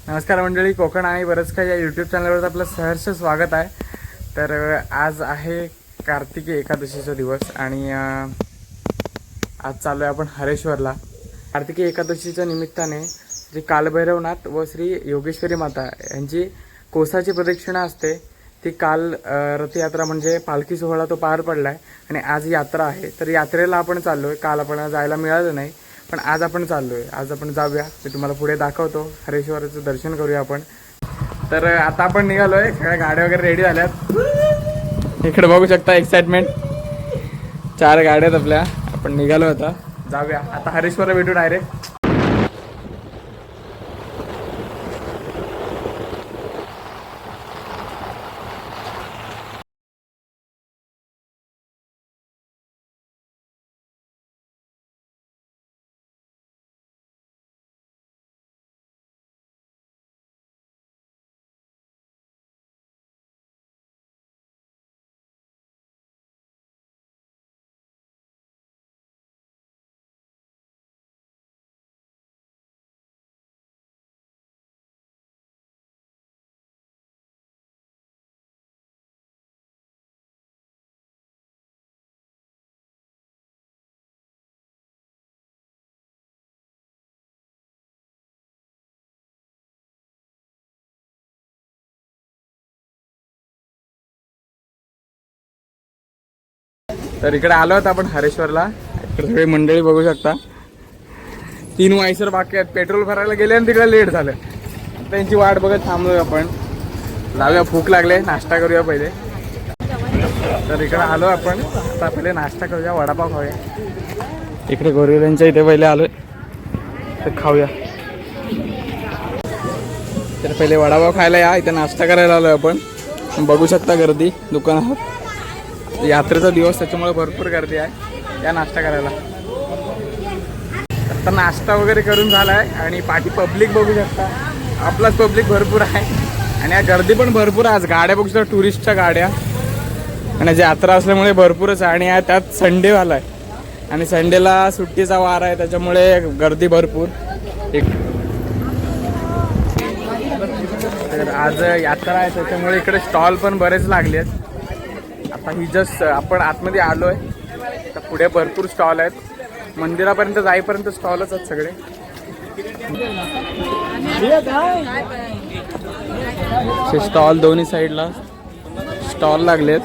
नमस्कार मंडळी, कोकण आणि बरंच काही या यूट्यूब चॅनलवर आपलं सहर्ष स्वागत आहे. तर आज आहे कार्तिकी एकादशीचा दिवस आणि आज चालू आहे आपण हरेश्वरला. कार्तिकी एकादशीच्या निमित्ताने श्री कालभैरवनाथ व श्री योगेश्वरी माता यांची कोसाची प्रदक्षिणा असते. ती काल रथयात्रा म्हणजे पालखी सोहळा तो पार पडला आहे आणि आज यात्रा आहे. तर यात्रेला आपण चाललो आहे. काल आपण जायला मिळालं नाही, पण आज आपण चाललो आहे. आज आपण जाऊया, मी तुम्हाला पुढे दाखवतो. हरेश्वराचं दर्शन करूया आपण. तर आता आपण निघालो आहे. सगळ्या गाड्या वगैरे रेडी झाल्यात. इकडे बघू शकता एक्साइटमेंट. 4 गाड्या आहेत आपल्या. आपण निघालो आता, जाऊया आता हरेश्वरला भेटू डायरेक्ट. तर इकडे आलो आहोत आपण हरेश्वरला. इकडे सगळी मंडळी बघू शकता. 3 वायसर बाकी आहेत. पेट्रोल भरायला गेले आणि तिकडे लेट झालं. त्यांची वाट बघत थांबलोय आपण. जाऊया, भूक लागले, नाश्ता करूया पहिले. तर इकडे आलो आपण. आता पहिले नाश्ता करूया, वडापाव खाऊया. इकडे गोरेल्यांच्या इथे पहिले आलोय, तर खाऊया. तर पहिले वडापाव खायला या. इथे नाश्ता करायला आलोय आपण. बघू शकता गर्दी दुकानात. यात्रेचा दिवस त्याच्यामुळे भरपूर गर्दी आहे या नाश्ता करायला. आता नाश्ता वगैरे करून झाला आहे आणि पाठी पब्लिक बघू शकता. आपलाच पब्लिक भरपूर आहे आणि या गर्दी पण भरपूर आहे. आज गाड्या बघू शकता, टुरिस्टच्या गाड्या. आणि यात्रा असल्यामुळे भरपूरच आहे आणि त्यात संडेवाला आहे आणि संडेला सुट्टीचा वार आहे, त्याच्यामुळे गर्दी भरपूर. तर आज यात्रा आहे त्याच्यामुळे इकडे स्टॉल पण बरेच लागले आहेत. आता ही जस्ट आपण आतमध्ये आलो आहे, तर पुढे भरपूर स्टॉल आहेत. मंदिरापर्यंत जाईपर्यंत स्टॉलच आहेत सगळे. स्टॉल दोन्ही साईडला स्टॉल लागलेत.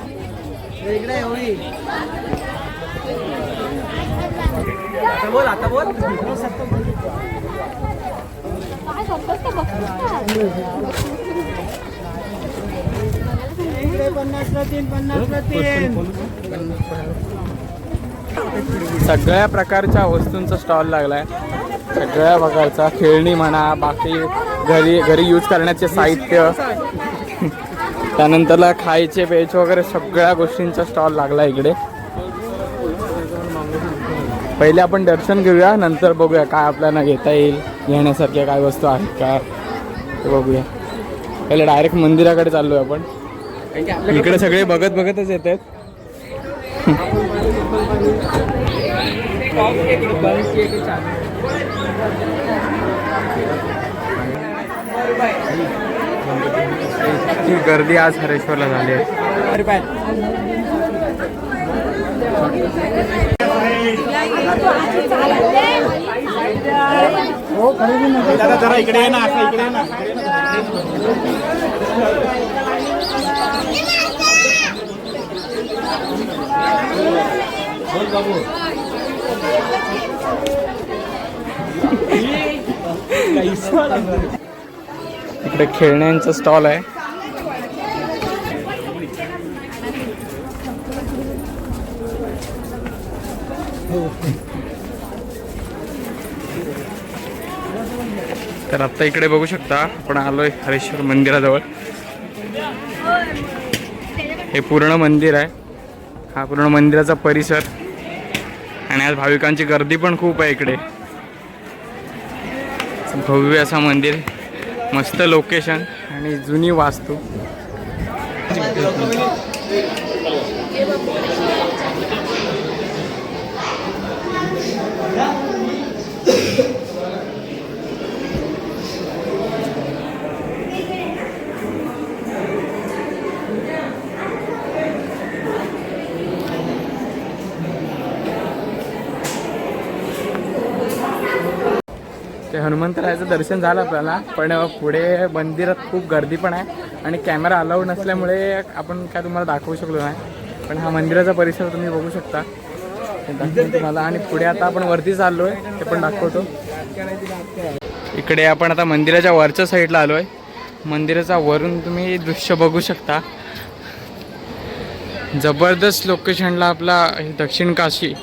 सगळ्या प्रकारच्या वस्तूंचा स्टॉल लागलाय. सगळ्या प्रकारचा खेळणी म्हणा, बाकी घरी यूज करण्याचे साहित्य, त्यानंतरला खायचे प्यायचे वगैरे सगळ्या गोष्टींचा स्टॉल लागला इकडे. पहिले आपण दर्शन घेऊया, नंतर बघूया काय आपल्याला घेता येईल, घेण्यासारख्या काय वस्तू आहेत का ते बघूया. पहिले डायरेक्ट मंदिराकडे चाललोय आपण. इकडे सगळे बघतच येत आहेत. गर्दी आज हरेश्वरला झाली आहे. जरा इकडे ना, इकडे ना. इकडे खेळण्यांचा स्टॉल आहे. तर आता इकडे बघू शकता आपण आलोय हरेश्वर मंदिराजवळ. हे पूर्ण मंदिर आहे. हा पूर्ण मंदिराचा परिसर आणि आज भाविकांची गर्दी पण खूप आहे इकडे. भव्य असं मंदिर, मस्त लोकेशन आणि जुनी वास्तू. ते हनुमंतरायाचं दर्शन झालं आपल्याला, पण पुढे मंदिरात खूप गर्दी पण आहे आणि कॅमेरा अलाउड नसल्यामुळे आपण काय तुम्हाला दाखवू शकलो नाही. पण हा मंदिराचा परिसर तुम्ही बघू शकता, दाखवतो तुम्हाला. आणि पुढे आता आपण वरती चाललो आहे, ते पण दाखवतो. इकडे आपण आता मंदिराच्या वरच्या साईडला आलो आहे. मंदिराचा वरून तुम्ही दृश्य बघू शकता. जबरदस्त लोकेशनला आपला दक्षिण काशी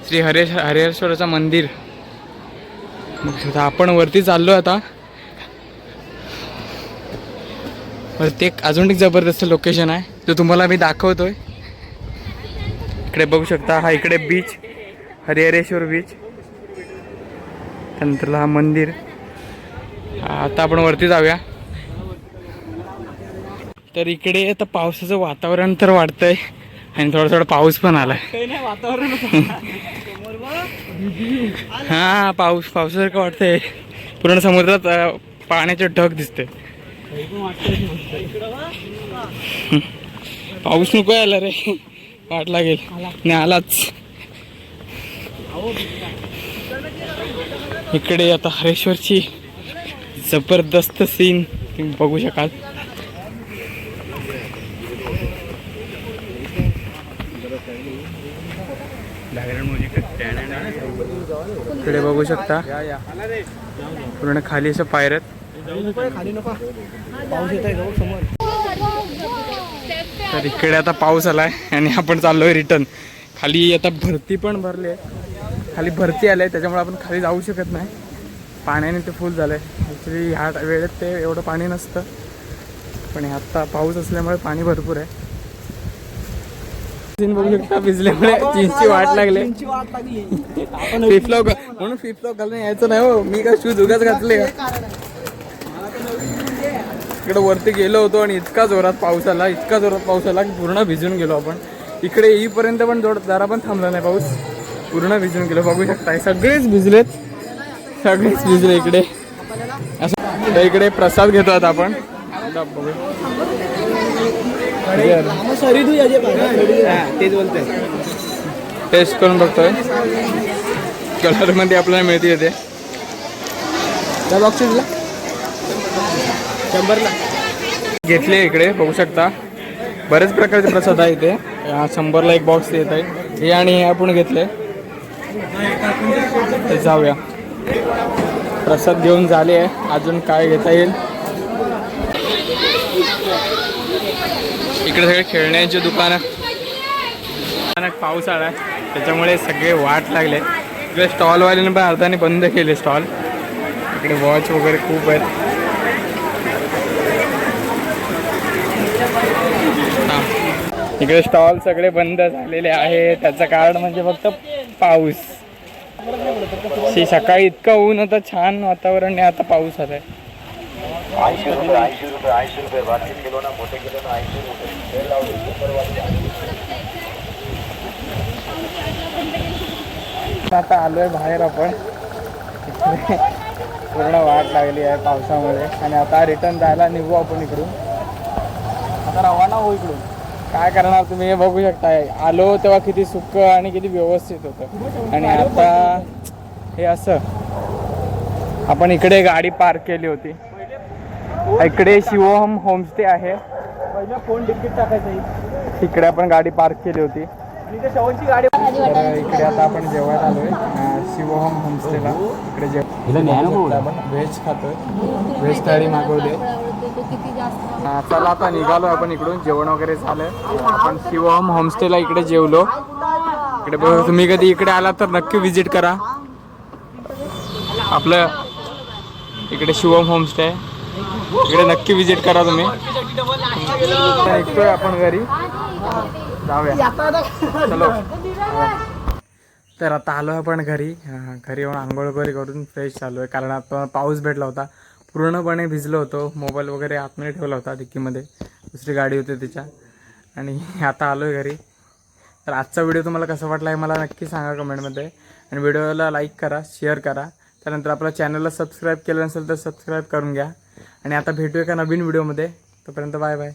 श्री हरेश्वराचं मंदिर. आपण वरती चाललो आता. वरती एक अजून एक जबरदस्त लोकेशन आहे, तो तुम्हाला मी दाखवतोय. इकडे बघू शकता, हा इकडे बीच, हरिहरेश्वर बीच, त्यानंतर हा मंदिर. आता आपण वरती जाऊया. तर इकडे आता पावसाचं वातावरण तर वाढतंय आणि थोडा थोडा पाऊस पण आलाय. वातावरण हा पावसासारखं वाटतंय. पूर्ण समुद्रात पाण्याचे ढग दिसते. पाऊस नको यायला रे, वाट लागेल. नाही आलाच. इकडे आता हरेश्वरची जबरदस्त सीन तुम्ही बघू शकाल. इकडे बघू शकता पूर्ण खाली असं पायऱ्यात. तर इकडे आता पाऊस आलाय आणि आपण चाललोय रिटर्न. खाली आता भरती पण भरली आहे, खाली भरती आली आहे, त्याच्यामुळे आपण खाली जाऊ शकत नाही. पाण्याने ते फुल झालंय. ॲक्च्युली ह्या वेळेत ते एवढं पाणी नसतं, पण आता पाऊस असल्यामुळे पाणी भरपूर आहे. बघू शकता भिजल्यामुळे चीनची वाट लागली. फ्लिपफ्लॉप म्हणून फ्लिपफ्लॉप घालून यायचं नाही हो. मी काय शूज उगाच घातले. इकडे वरती गेलो होतो आणि इतका जोरात पाऊस आला की पूर्ण भिजून गेलो आपण. इकडे येईपर्यंत पण जरा पण थांबला नाही पाऊस, पूर्ण भिजून गेलो. बघू शकता सगळेच भिजले इकडे. असं तर इकडे प्रसाद घेतो आता आपण. तेच बोलतोय, टेस्ट करून बघतोय. कलर मध्ये आपल्याला मिळते ते. त्या बॉक्सला 100ला घेतले. इकडे बघू शकता बरेच प्रकारचे प्रसाद आहे इथे. 100ला एक बॉक्स येत आहे. हे आणि हे आपण घेतले. जाऊया, प्रसाद घेऊन झाले आहे. अजून काय घेता येईल. इकडे सगळे खेळण्याचे दुकानं. पाऊस आला त्याच्यामुळे सगळे वाट लागले. इकडे स्टॉलवाल्याने पण अर्धाने बंद केले स्टॉल. इकडे वॉच वगैरे खूप आहेत. इकडे स्टॉल सगळे बंद झालेले आहे. त्याचं कारण म्हणजे फक्त पाऊस. सकाळी इतकं ऊन होतं, छान वातावरण आहे, आता पाऊस आलाय. 80 रुपये बाकी किलो ना, मोठे किलो ना 80 रुपये. आता आलोय बाहेर आपण. पूर्ण वाट लागली आहे पावसामुळे आणि आता रिटर्न जायला निघू आपण इकडून. आता रवाना होऊ इकडून. काय करणार तुम्ही हे बघू शकताय. आलो तेव्हा किती सुख आणि किती व्यवस्थित होतं आणि आता हे असं. आपण इकडे गाडी पार्क केली होती. इकडे शिवोहम होमस्टे आहे. फोन तिकीट टाकायचं. इकडे आपण गाडी पार्क केली होती. तर इकडे आता आपण जेवायला आलोय शिवोहम होमस्टेला. इकडे आपण व्हेज खातोय. व्हेज थाळी मागवली. चला आता निघालो आपण इकडून. जेवण वगैरे झालं. आपण शिवोहम होमस्टेला इकडे जेवलो. इकडे बघा, तुम्ही कधी इकडे आला तर नक्की विजिट करा. आपलं इकडे शिवम होमस्टे आहे, इकडे नक्की विजिट करा तुम्ही. निघतोय आपण घरी, जाऊया चलो. तर आता आलो आपण घरी. घरी येऊन आंघोळ वगैरे करून फ्रेश झालो आहे, कारण आता पाऊस भेटला होता. पूर्णपणे भिजलो होतो. मोबाईल वगैरे आतमध्ये ठेवला होता डिक्कीमध्ये, दुसरी गाडी होती तिच्या. आणि आता आलो आहे घरी. तर आजचा व्हिडिओ तुम्हाला कसा वाटला हे मला नक्की सांगा कमेंटमध्ये. आणि व्हिडिओला लाईक करा, शेअर करा. त्यानंतर आपल्या चॅनलला सबस्क्राईब केलं नसेल तर सबस्क्राईब करून घ्या. आणि आता भेटूया एका नवीन व्हिडिओमध्ये. तोपर्यंत बाय बाय.